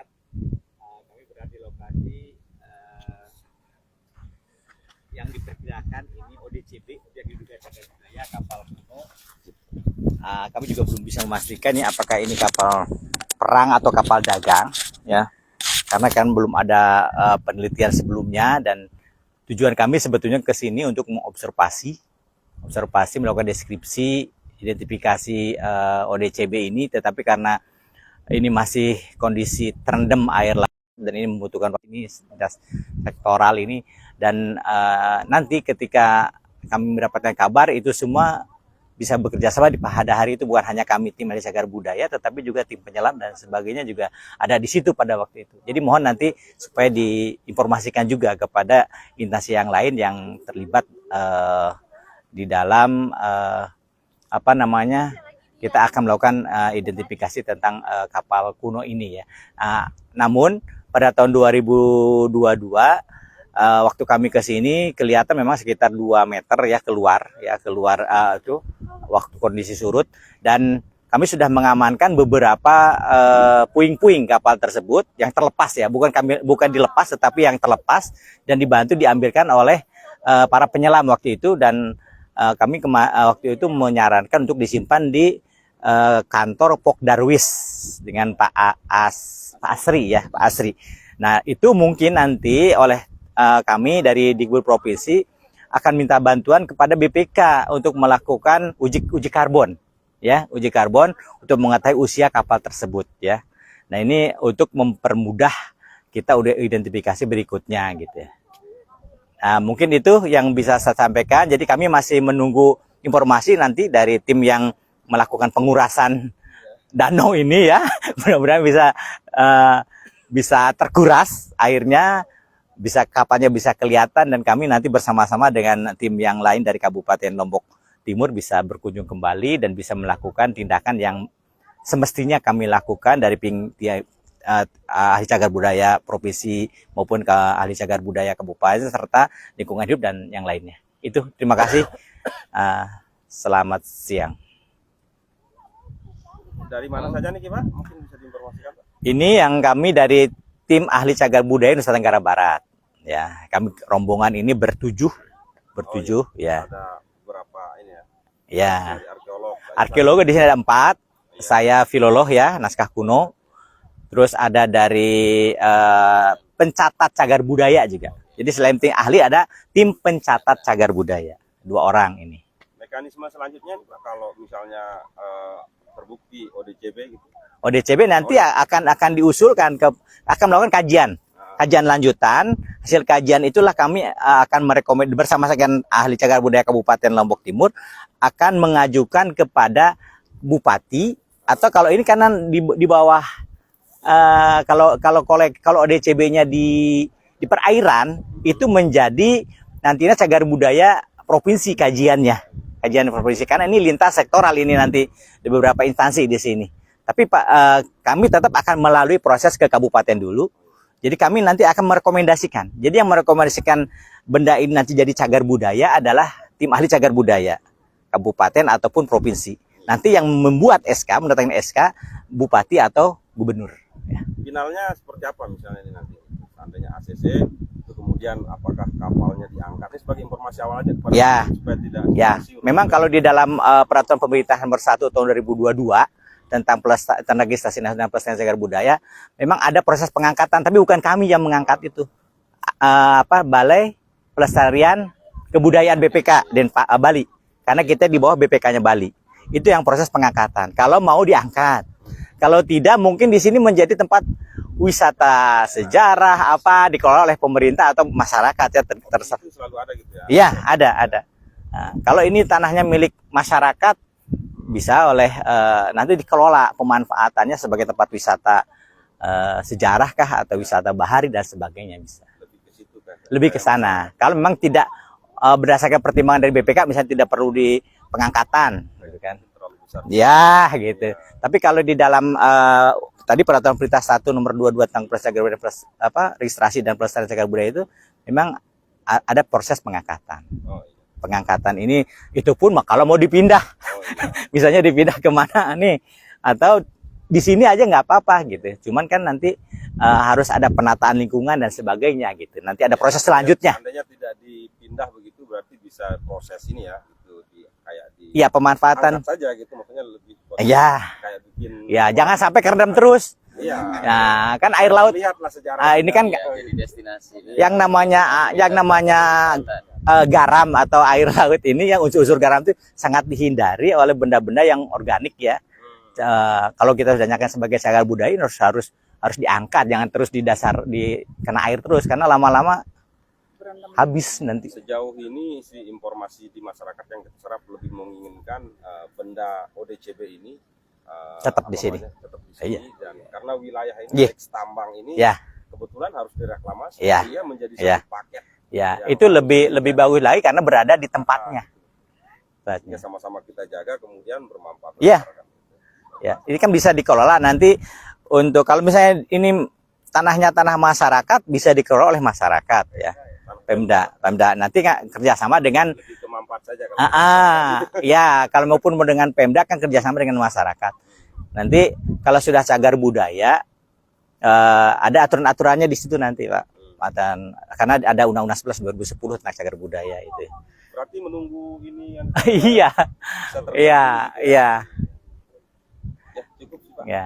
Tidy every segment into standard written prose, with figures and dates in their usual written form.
masyarakat. Kami berada di lokasi yang diperkirakan ini ODCB, objek diduga cagar budaya kapal kuno. Kami juga belum bisa memastikan nih apakah ini kapal perang atau kapal dagang, ya, karena kan belum ada penelitian sebelumnya, dan tujuan kami sebetulnya ke sini untuk mengobservasi, melakukan deskripsi, identifikasi ODCB ini, tetapi karena ini masih kondisi terendam air laut dan ini membutuhkan ini sektoral ini, dan nanti ketika kami mendapatkan kabar itu semua bisa bekerja sama pada hari itu, bukan hanya kami tim Ahli Cagar Budaya, tetapi juga tim penyelam dan sebagainya juga ada di situ pada waktu itu. Jadi mohon nanti supaya diinformasikan juga kepada instansi yang lain yang terlibat di dalam kita akan melakukan identifikasi tentang kapal kuno ini, ya. Namun pada tahun 2022 waktu kami ke sini kelihatan memang sekitar 2 meter ya keluar itu waktu kondisi surut, dan kami sudah mengamankan beberapa puing-puing kapal tersebut yang terlepas, ya, bukan dilepas tetapi yang terlepas, dan dibantu diambilkan oleh para penyelam waktu itu, dan kami waktu itu menyarankan untuk disimpan di kantor Pok Darwis dengan Pak Asri, ya, Pak Asri. Nah, itu mungkin nanti oleh kami dari Digbud Provinsi akan minta bantuan kepada BPK untuk melakukan uji karbon, ya, uji karbon untuk mengetahui usia kapal tersebut, ya. Nah, ini untuk mempermudah kita udah identifikasi berikutnya, gitu, ya. Nah, mungkin itu yang bisa saya sampaikan. Jadi kami masih menunggu informasi nanti dari tim yang melakukan pengurasan danau ini, ya. Mudah-mudahan bisa terkuras airnya, kapalnya bisa kelihatan, dan kami nanti bersama-sama dengan tim yang lain dari Kabupaten Lombok Timur bisa berkunjung kembali dan bisa melakukan tindakan yang semestinya kami lakukan dari Ahli Cagar Budaya Provinsi maupun ke Ahli Cagar Budaya Kabupaten serta lingkungan hidup dan yang lainnya. Itu, terima kasih. Selamat siang. Dari mana saja nih, Pak? Mungkin bisa diinformasikan, Pak? Ini yang kami dari tim Ahli Cagar Budaya Nusa Tenggara Barat, ya. Kami rombongan ini bertujuh, ya. Ada berapa ini, ya? Ya. Dari arkeolog di sini ada 4. Ya. Saya filolog, ya, naskah kuno. Terus ada dari pencatat cagar budaya juga. Jadi selain tim ahli ada tim pencatat cagar budaya, 2 orang ini. Mekanisme selanjutnya, Pak, kalau misalnya terbukti ODCB gitu. ODCB nanti akan diusulkan akan melakukan kajian lanjutan. Hasil kajian itulah kami akan merekomendasi bersama dengan Ahli Cagar Budaya Kabupaten Lombok Timur akan mengajukan kepada Bupati, atau kalau ini karena di bawah kalau ODCB-nya di perairan itu menjadi nantinya cagar budaya provinsi kajian provinsi, karena ini lintas sektoral ini nanti di beberapa instansi di sini. Tapi Pak, kami tetap akan melalui proses ke kabupaten dulu. Jadi kami nanti akan merekomendasikan. Jadi yang merekomendasikan benda ini nanti jadi cagar budaya adalah tim ahli cagar budaya kabupaten ataupun provinsi. Nanti yang membuat SK, mendatangkan SK, bupati atau gubernur. Ya. Finalnya seperti apa misalnya ini nanti? Seandainya ACC, itu kemudian apakah kapalnya diangkat? Ini sebagai informasi awal aja kepada supaya tidak. Ya, memang kalau di dalam peraturan pemerintah nomor 1 tahun 2022 tentang registrasi nasional pelestarian cagar budaya, memang ada proses pengangkatan, tapi bukan kami yang mengangkat itu. Balai Pelestarian Kebudayaan BPK dan Bali, karena kita di bawah BPK-nya Bali. Itu yang proses pengangkatan. Kalau mau diangkat, kalau tidak mungkin di sini menjadi tempat wisata sejarah dikelola oleh pemerintah atau masyarakat, ya, terserah. Itu selalu ada gitu, ya? Iya, ada. Nah, kalau ini tanahnya milik masyarakat, bisa nanti dikelola pemanfaatannya sebagai tempat wisata sejarah kah atau wisata bahari dan sebagainya, bisa. Lebih ke situ kan? Lebih ke sana. Kalau memang tidak berdasarkan pertimbangan dari BPK, misalnya tidak perlu di pengangkatan, gitu kan? Ya, gitu. Ya. Tapi kalau di dalam tadi peraturan perintah 1 nomor 22 tentang registrasi dan pelestarian cagar budaya itu memang ada proses pengangkatan. Oh, iya. Pengangkatan ini itu pun kalau mau dipindah, misalnya dipindah kemana nih, atau di sini aja nggak apa-apa gitu. Cuman kan nanti harus ada penataan lingkungan dan sebagainya gitu. Nanti ada proses selanjutnya. Seandainya tidak dipindah begitu berarti bisa proses ini ya, itu kayak di Iya, pemanfaatan. angkat saja gitu, maksudnya lebih Iya. kayak bikin. Ya, jangan sampai kerendam terus. Iya. Nah, kan air laut. Lihatlah sejarah. Ini kan jadi destinasi. yang namanya garam atau air laut ini, yang unsur-unsur garam itu sangat dihindari oleh benda-benda yang organik ya. Kalau kita sudah nyatakan sebagai cagar budaya harus diangkat, jangan terus di dasar kena air terus, karena lama-lama habis nanti. Sejauh ini si informasi di masyarakat yang kita serap lebih menginginkan benda ODCB ini Tetap di sini. Tetap di sini. Iya. Dan karena wilayah ini Iya. tambang ini Ya. kebetulan harus direklamasi, Iya. dia menjadi Iya. satu paket. Ya, Yang itu lebih bagus lagi karena berada di tempatnya. Ya, sama-sama kita jaga kemudian bermanfaat. Iya. masyarakat. Ya, ini kan bisa dikelola nanti untuk kalau misalnya ini tanah masyarakat bisa dikelola oleh masyarakat ya. Pemda nanti kan kerjasama dengan Lebih ke manfaat saja kalau ya kalau maupun dengan Pemda kan kerjasama dengan masyarakat. Nanti kalau sudah cagar budaya ada aturan-aturannya di situ nanti Pak. Karena ada Undang-Undang 11 2010 tentang cagar budaya itu. berarti menunggu ini yang Iya, bisa terjadi. iya, iya, Ya, cukup sih, Pak. ya.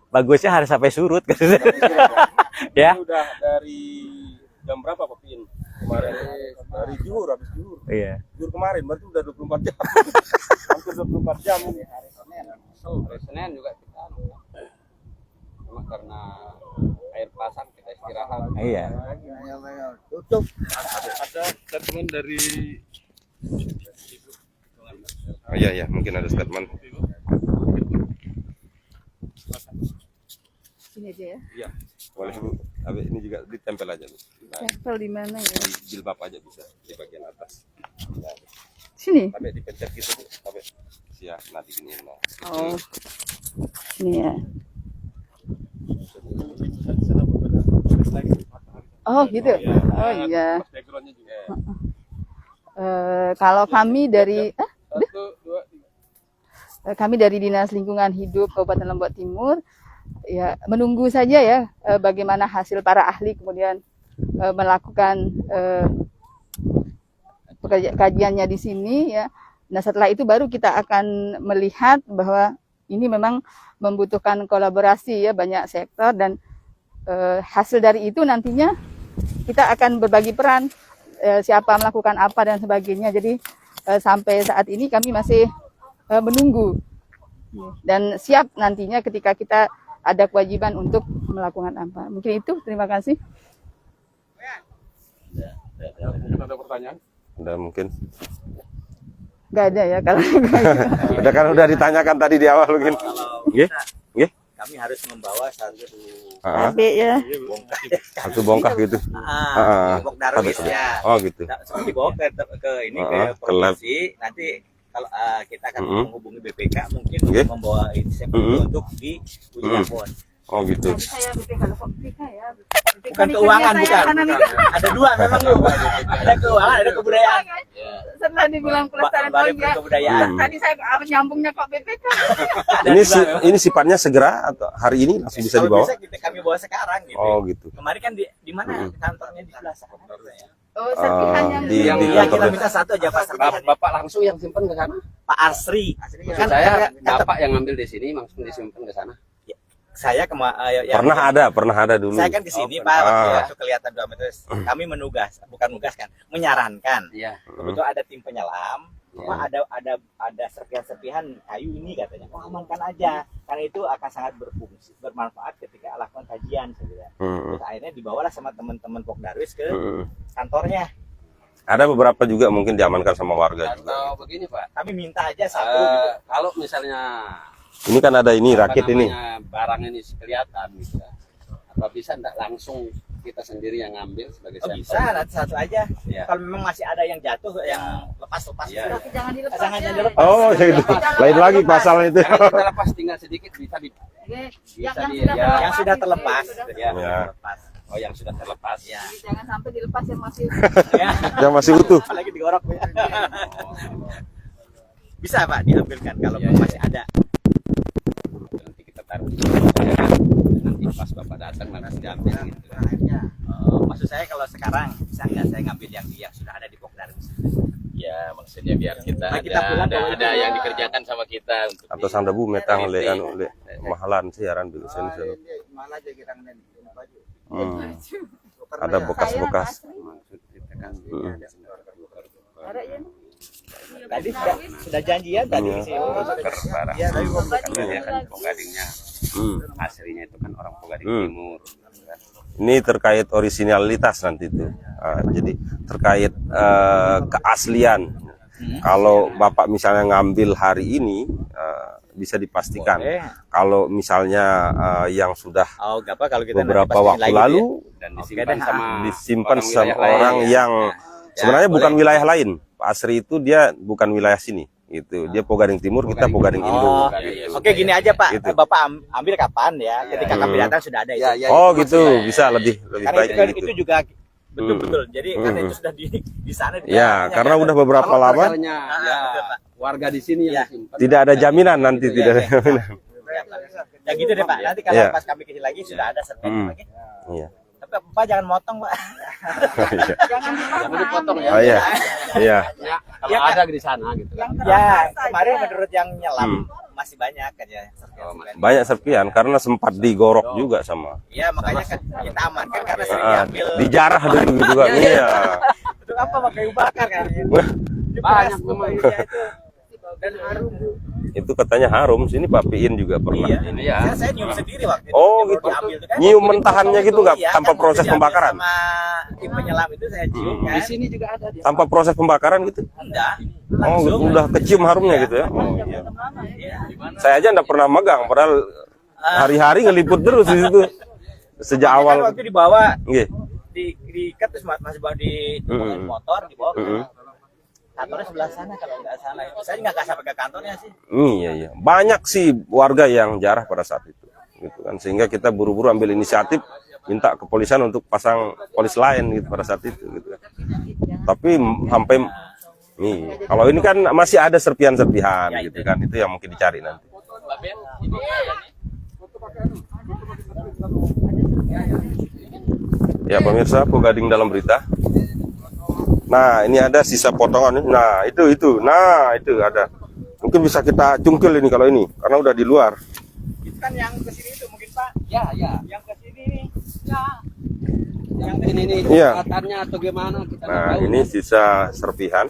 Bagusnya harus sampai surut gitu. Ya. Ya. Ini udah dari jam berapa Pak Pin? Kemarin dari zuhur, habis zuhur. Iya. Zuhur kemarin berarti udah 24 jam. Hampir 24 jam ini. Hari Senin juga kita cuma karena air pasang kita istirahat. Iya. Ada statement dari iya mungkin ada statement. Sini aja ya. Iya. Boleh Bu. Tapi ini juga ditempel aja nih. Nah, Tempel di mana ya? di jilbab aja bisa di bagian atas. Nah, Sini. sampai dipencet gitu Bu. Sampai siap nanti gini. Nah. Oh. Ini ya. Oh gitu. Oh iya. Backgroundnya juga. Kalau kami dari kami dari Dinas Lingkungan Hidup Kabupaten Lombok Timur ya menunggu saja ya bagaimana hasil para ahli kemudian melakukan kajiannya di sini ya. Nah setelah itu baru kita akan melihat bahwa ini memang membutuhkan kolaborasi ya banyak sektor dan hasil dari itu nantinya kita akan berbagi peran siapa melakukan apa dan sebagainya. Jadi sampai saat ini kami masih menunggu dan siap nantinya ketika kita ada kewajiban untuk melakukan apa. Mungkin itu. Terima kasih. Mungkin ada pertanyaan? Ada mungkin. Nggak ada ya kalau Udah kan udah ditanyakan tadi di awal mungkin. Nggih. Nggih. Kami harus membawa satu cabe ya. Satu bongkah gitu. bok darwis ya. Oh gitu. Dibawa ke ini ke ke provinsi. Nanti kalau kita akan menghubungi BPK mungkin Oke. membawa ini sampel untuk di uji karbon. Oh gitu. Saya BPK loh kok BPK ya. Bukan keuangan, bukan. Ada dua memang Bu. Ada keuangan, ada kebudayaan. Setelah dibilang pelestarian Balai ya. Kebudayaan. Tadi saya nyambungnya kok BPK. Ini sifatnya segera atau hari ini langsung bisa Kalau dibawa? bisa kami bawa sekarang gitu. Oh gitu. Kemarin kan di mana kantornya di sebelah sana. Oh, serpihan yang di Iya, kita kantor. minta satu aja Pak serpihan. Bapak langsung yang simpan ke sana. Pak Arsri. Kan saya Bapak yang ngambil di sini langsung disimpan ke sana. Saya Pernah ada dulu. Saya kan ke sini Pak waktu kelihatan 2 meter. Kami bukan menyarankan. Iya. Kebetulan ada tim penyelam. Pak ada serpihan-serpihan kayu ini katanya. Oh, amankan aja. Karena itu akan sangat bermanfaat ketika lakukan kajian sebenarnya. Terus akhirnya dibawalah sama teman-teman Pokdarwis ke kantornya. Ada beberapa juga mungkin diamankan sama warga juga. Atau begini Pak. Kami minta aja satu gitu. Kalau misalnya Ini kan ada ini apa rakit ini. namanya, barang ini kelihatan gitu. Apa bisa enggak langsung kita sendiri yang ngambil sebagai Oh, sampel? bisa nanti satu aja. Iya. Kalau memang masih ada yang jatuh yang lepas Iya. Tapi jangan dilepas. jangan ya. dilepas. Oh, ya gitu. Lain lagi pasalnya itu. Jangan kita lepas tinggal sedikit bisa di Yang sudah terlepas. ya. Ya. Terlepas. Oh yang sudah terlepas. Ya. Jadi jangan sampai dilepas yang masih Ya. Yang masih utuh. Apalagi digorok ya. Bisa Pak diambilkan kalau masih ada. Nanti kita taruh di sana, nanti pas diambil gitu. Maksud saya kalau sekarang bisa nggak saya ngambil yang sudah ada di Pokdar? Ya maksudnya biar kita Nah, kita pulang ada yang dikerjakan sama kita untuk Atau sanda bu metang le anu le mahalan siaran bilu sen sen. Ada bekas-bekas. Tadi sudah janjian tadi Iya. sih. barang. Iya, tapi belum Karena kan Pogadingnya aslinya itu kan orang Pogading Timur. Ini terkait originalitas nanti itu. Jadi terkait keaslian. Kalau Bapak misalnya ngambil hari ini bisa dipastikan. Boleh. Kalau misalnya yang sudah Oh, nggak apa kalau kita beberapa nanti pastiin waktu lagi lalu Dan Oke disimpan deh, sama disimpan orang sama wilayah orang lain, ya. yang sebenarnya Ya, bukan boleh. wilayah lain. Pak Asri itu dia bukan wilayah sini. Itu dia Pogading Timur, kita Pogading Indo. Oh, Gitu. oke gini aja Pak, Gitu. Bapak ambil kapan ya? Ketika kami datang sudah ada itu. Ya, ya, Oh itu gitu, maksudnya. bisa lebih Karena baik itu, kan, gitu. itu juga betul-betul. Jadi karena itu sudah di sana. Ya, karena udah beberapa Kalau lama pagarnya, ya, betul, Pak. warga di sini Ya. yang simpan. tidak ada jaminan nanti, tidak ada jaminan. Ya gitu deh Pak. Nanti kalau Ya. pas kami kesini lagi sudah ada sertifikat lagi. Iya. Tapi Pak jangan motong Pak. Jangan dipotong ya. Oh iya. Iya. Ya, kalau Ya, ada di sana gitu. Ya kemarin menurut yang nyelam masih banyak kan ya. Banyak serpian karena sempat digorok juga sama. Iya makanya kan kita amankan karena sering diambil. Dijarah dulu gitu kan. Iya. Itu apa Pak kayu bakar kan? Banyak memang. Iya, itu. Dan harum. Itu katanya harum, sini Pak Piin juga pernah. Iya. Ini. Iya. Saya nyium sendiri waktu itu. Oh, Baru gitu. diambil tuh kan. Nyium mentahannya gitu nggak Iya, tanpa kan proses diambil pembakaran? Sama tim penyelam itu saya cium kan. Di sini juga ada dia. Tanpa proses pembakaran gitu. Enggak. Oh, Langsung. udah kecium harumnya gitu ya. Oh, iya. Saya aja enggak pernah megang, padahal hari-hari ngeliput terus di situ. Sejak Kan awal. waktu dibawa Nggih. diikat terus masih bawa di motor dibawa ke kantornya sebelah sana kalau nggak salah itu. Saya nggak sampai ke kantornya sih. Iya, iya. Banyak sih warga yang jarah pada saat itu. Gitu kan. Sehingga kita buru-buru ambil inisiatif minta kepolisian untuk pasang polis lain gitu pada saat itu gitu kan. Tapi sampai nih, kalau ini kan masih ada serpihan-serpihan gitu kan. Itu yang mungkin dicari nanti. Ya pemirsa, Pogading dalam berita. Nah, ini ada sisa potongan. Nah, itu. Nah, itu ada. Mungkin bisa kita cungkil ini kalau ini, karena udah di luar. Itu kan yang ke sini itu mungkin Pak. Ya, ya. Yang ke sini nih. Ya. Yang mungkin ini Iya. kelihatannya atau gimana kita nggak Nah, tahu. ini sisa serpihan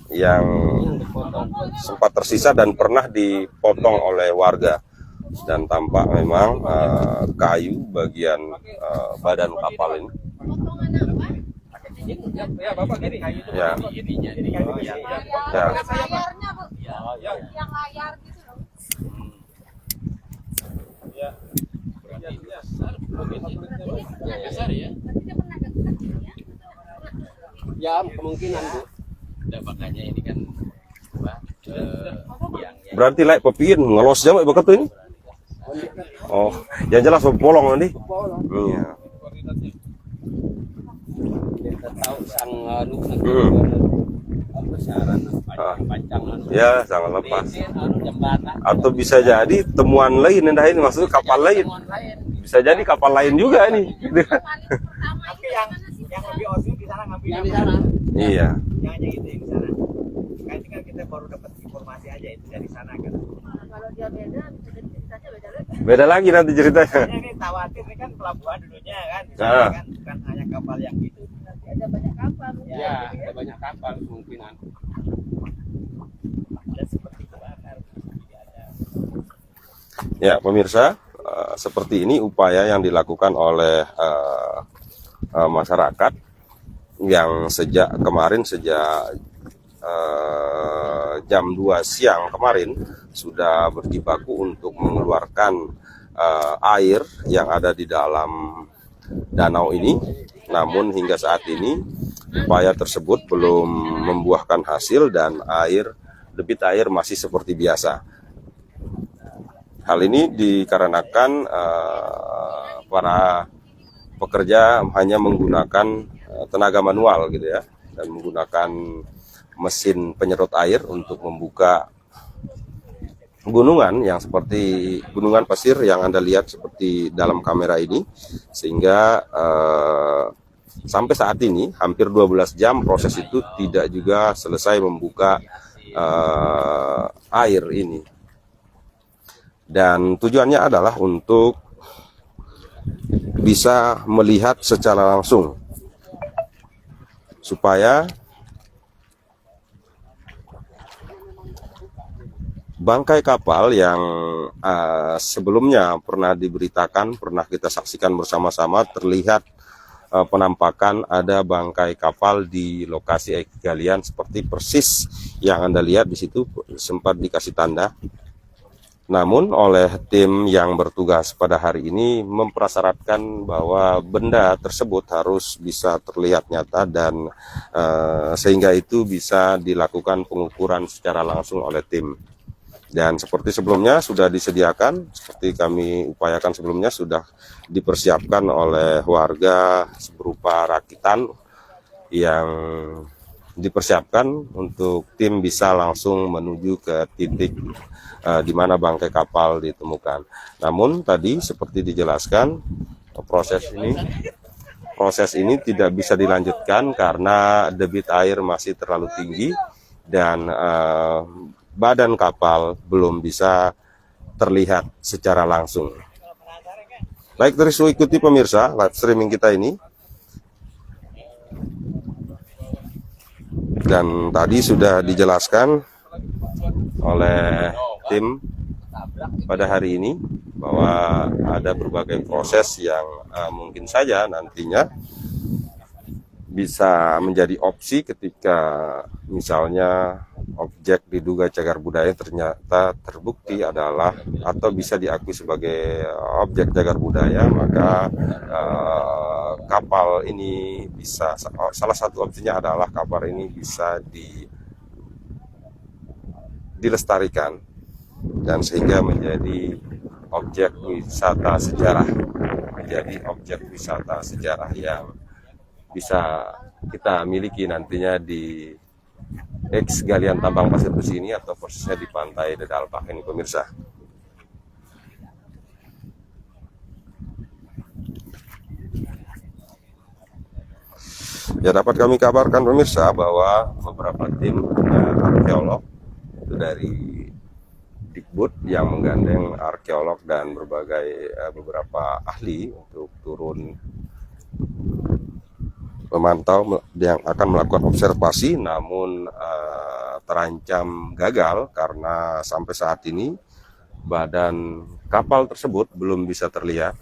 yang sempat tersisa dan pernah dipotong oleh warga. Dan tampak memang kayu bagian badan kapal ini. Ya, Bapak gini kayu itu. Ya. Jadi kayu di sini. Ya. Layarnya, Bu. Ya. Yang layar gitu loh. besar ya. Tidak pernah dekat ya. Ya, kemungkinan Bu. Udah makanya ini kan apa? Yang Berarti like pepiin ngelos jam begitu ini. Oh, yang jelas bolong nanti. Iya. Kita tahu sang anu besaran panjang Ya, sangat lepas. jembatan. Atau bisa jadi temuan lain entah ini maksudnya kapal lain. Bisa jadi kapal lain juga ini. Paling pertama Tapi yang lebih osing di sana ngambil yang di sana. Iya. yang aja gitu yang di sana. Kan ini kan kita baru dapat informasi aja itu dari sana kan. kalau dia beda bisa jadi ceritanya beda lagi. Beda lagi nanti ceritanya. Ini khawatir ini kan pelabuhan dulunya kan, di Ah. sana kan bukan hanya kapal yang gitu. Nanti ada banyak kapal. Ya, ada banyak kapal kemungkinan. Dan seperti kebakar. Tidak ada. Ya, pemirsa, seperti ini upaya yang dilakukan oleh masyarakat yang sejak kemarin, sejak jam 2 siang kemarin sudah berjibaku untuk mengeluarkan air yang ada di dalam danau ini. Namun hingga saat ini upaya tersebut belum membuahkan hasil dan debit air masih seperti biasa. Hal ini dikarenakan para pekerja hanya menggunakan tenaga manual gitu ya, dan menggunakan mesin penyedot air untuk membuka gunungan yang seperti gunungan pasir yang Anda lihat seperti dalam kamera ini, sehingga sampai saat ini hampir 12 jam proses itu tidak juga selesai membuka air ini. Dan tujuannya adalah untuk bisa melihat secara langsung supaya bangkai kapal yang sebelumnya pernah diberitakan, pernah kita saksikan bersama-sama, terlihat penampakan ada bangkai kapal di lokasi galian seperti persis yang Anda lihat di situ, sempat dikasih tanda. Namun oleh tim yang bertugas pada hari ini memprasyaratkan bahwa benda tersebut harus bisa terlihat nyata dan sehingga itu bisa dilakukan pengukuran secara langsung oleh tim. Dan seperti sebelumnya sudah disediakan, seperti kami upayakan sebelumnya, sudah dipersiapkan oleh warga berupa rakitan yang dipersiapkan untuk tim bisa langsung menuju ke titik di mana bangkai kapal ditemukan. Namun tadi seperti dijelaskan, proses ini tidak bisa dilanjutkan karena debit air masih terlalu tinggi dan badan kapal belum bisa terlihat secara langsung. Baik, terus ikuti pemirsa live streaming kita ini. Dan tadi sudah dijelaskan oleh tim pada hari ini bahwa ada berbagai proses yang mungkin saja nantinya bisa menjadi opsi ketika misalnya objek diduga cagar budaya ternyata terbukti adalah atau bisa diakui sebagai objek cagar budaya, maka kapal ini bisa, salah satu opsinya adalah kapal ini bisa dilestarikan dan sehingga menjadi objek wisata sejarah, yang bisa kita miliki nantinya di eks galian tambang pasir besi ini atau persisnya di pantai Dedalpak ini pemirsa. Ya, dapat kami kabarkan pemirsa bahwa beberapa tim arkeolog itu dari Dikbud yang menggandeng arkeolog dan beberapa ahli untuk turun memantau yang akan melakukan observasi, namun terancam gagal karena sampai saat ini badan kapal tersebut belum bisa terlihat.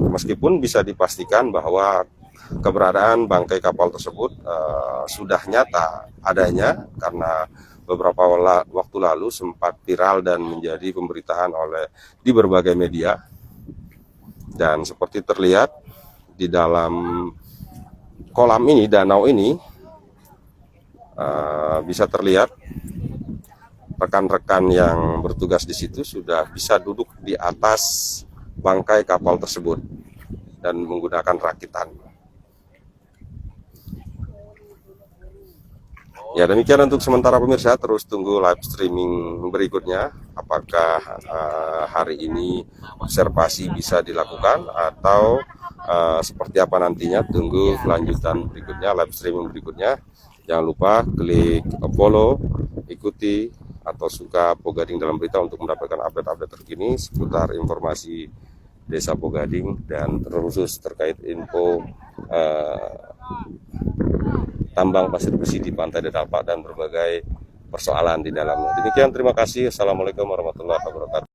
Meskipun bisa dipastikan bahwa keberadaan bangkai kapal tersebut sudah nyata adanya karena beberapa waktu lalu sempat viral dan menjadi pemberitaan di berbagai media. Dan seperti terlihat di dalam kolam ini, danau ini, bisa terlihat rekan-rekan yang bertugas di situ sudah bisa duduk di atas bangkai kapal tersebut dan menggunakan rakitan. Ya, demikian untuk sementara pemirsa, terus tunggu live streaming berikutnya. Apakah hari ini observasi bisa dilakukan atau seperti apa nantinya, tunggu kelanjutan berikutnya, live streaming berikutnya. Jangan lupa klik follow, ikuti atau suka Pogading Dalam Berita untuk mendapatkan update-update terkini seputar informasi Desa Pogading dan terkhusus terkait info tambang pasir besi di pantai Dedalpak dan berbagai persoalan di dalamnya. Demikian, terima kasih. Assalamualaikum warahmatullahi wabarakatuh.